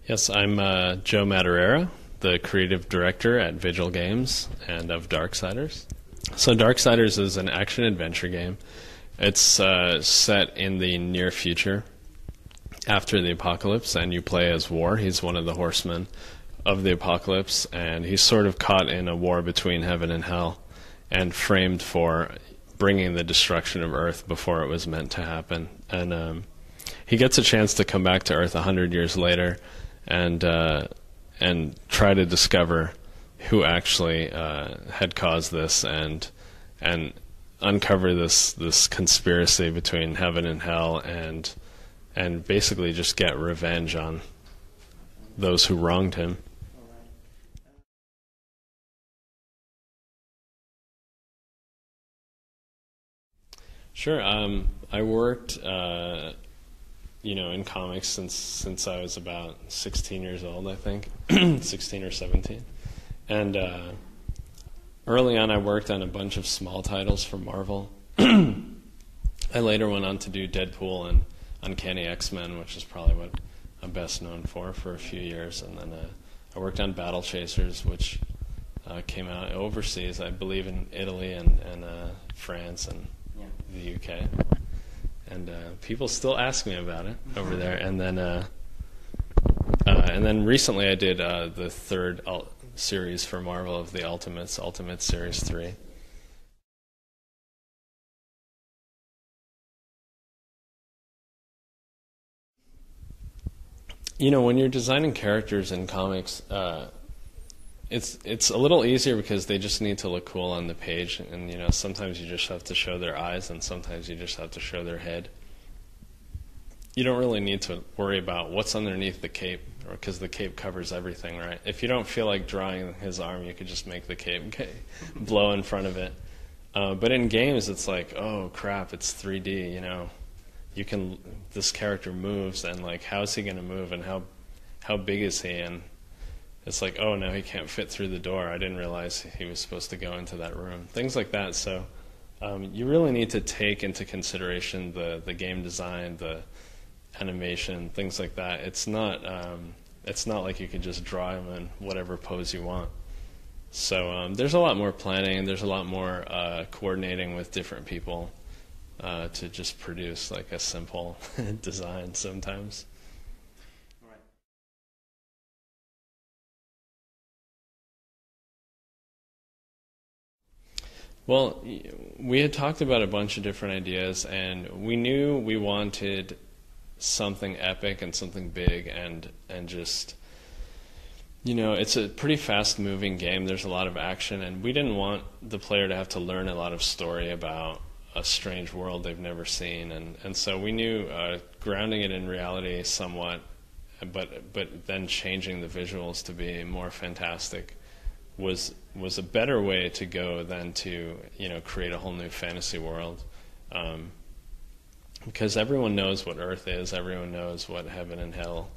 Yes, I'm Joe Madureira, the creative director at Vigil Games and of Darksiders. So Darksiders is an action-adventure game. It's set in the near future, after the apocalypse, and you play as War. He's one of the horsemen of the apocalypse, and he's sort of caught in a war between heaven and hell and framed for bringing the destruction of Earth before it was meant to happen. And he gets a chance to come back to Earth 100 years later and try to discover who actually had caused this and uncover this conspiracy between heaven and hell and basically just get revenge on those who wronged him. Sure. I worked, in comics since I was about 16 years old, I think, 16 or 17. And early on, I worked on a bunch of small titles for Marvel. I later went on to do Deadpool and Uncanny X-Men, which is probably what I'm best known for a few years. And then I worked on Battle Chasers, which came out overseas, I believe in Italy and France and the UK. And people still ask me about it over there. And then recently I did the third series for Marvel of the Ultimates, Ultimate Series 3. When you're designing characters in comics, it's a little easier because they just need to look cool on the page, and sometimes you just have to show their eyes, and sometimes you just have to show their head. You don't really need to worry about what's underneath the cape, because the cape covers everything, right? If you don't feel like drawing his arm, you could just make the cape blow in front of it. But in games, it's like, oh crap, it's 3D. This character moves, and like, how's he going to move, and how big is he? And it's like, oh no, he can't fit through the door. I didn't realize he was supposed to go into that room. Things like that. So you really need to take into consideration the game design, the animation, things like that. It's not like you can just draw him in whatever pose you want. So there's a lot more planning. There's a lot more coordinating with different people to just produce like a simple design sometimes. Well, we had talked about a bunch of different ideas, and we knew we wanted something epic and something big, and just, it's a pretty fast-moving game. There's a lot of action, and we didn't want the player to have to learn a lot of story about a strange world they've never seen, and so we knew grounding it in reality somewhat, but then changing the visuals to be more fantastic was a better way to go than to create a whole new fantasy world, because everyone knows what Earth is, everyone knows what heaven and hell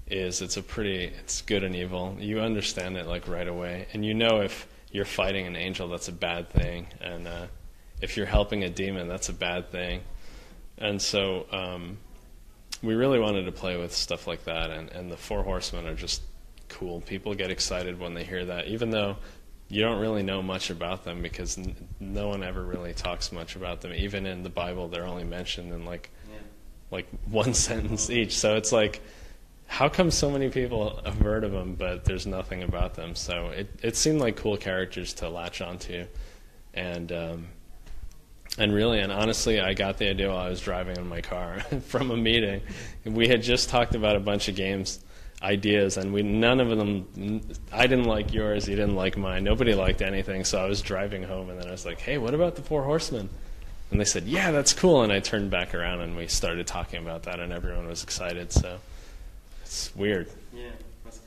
is. It's good and evil. You understand it like right away, and if you're fighting an angel, that's a bad thing, and if you're helping a demon, that's a bad thing. And so we really wanted to play with stuff like that, and the Four Horsemen are just cool. People get excited when they hear that, even though you don't really know much about them, because no one ever really talks much about them. Even in the Bible, they're only mentioned in like one sentence each. So it's like, how come so many people have heard of them, but there's nothing about them? So it seemed like cool characters to latch onto, and honestly, I got the idea while I was driving in my car from a meeting. We had just talked about a bunch of games ideas, and none of them, I didn't like yours, you didn't like mine, nobody liked anything. So I was driving home, and then I was like, hey, what about the Four Horsemen? And they said, yeah, that's cool. And I turned back around, and we started talking about that, and everyone was excited. So it's weird. Yeah, that's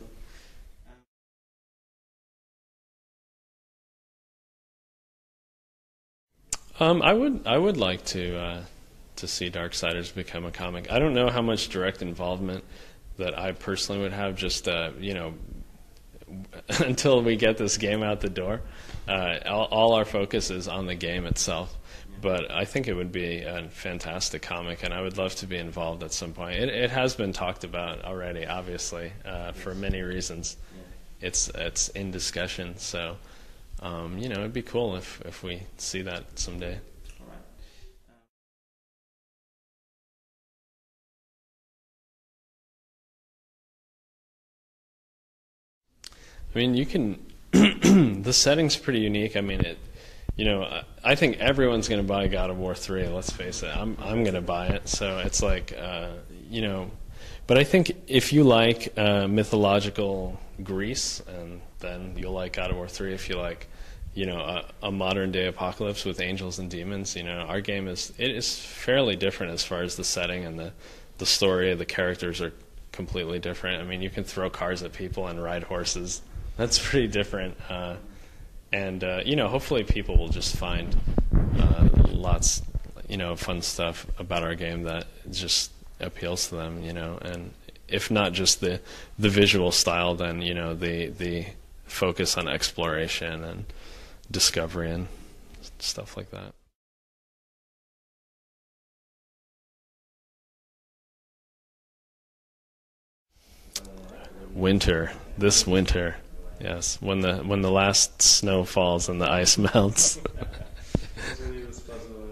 cool. I would like to see Darksiders become a comic. I don't know how much direct involvement that I personally would have, just until we get this game out the door. All our focus is on the game itself. but I think it would be a fantastic comic, and I would love to be involved at some point. It has been talked about already, obviously, for many reasons. It's in discussion, so it'd be cool if we see that someday. All right. I mean, you can. The setting's pretty unique. I mean, I think everyone's going to buy God of War 3. Let's face it. I'm going to buy it. So it's like, But I think if you like mythological Greece, and then you'll like God of War 3. If you like, a modern day apocalypse with angels and demons, our game is fairly different as far as the setting and the story. The characters are completely different. I mean, you can throw cars at people and ride horses. That's pretty different. Hopefully people will just find lots, fun stuff about our game that just appeals to them, and if not just the visual style, then, the focus on exploration and discovery and stuff like that. Winter, this winter. Yes, when the last snow falls and the ice melts.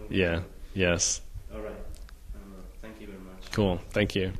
Yeah. Yes. All right. Thank you very much. Cool. Thank you.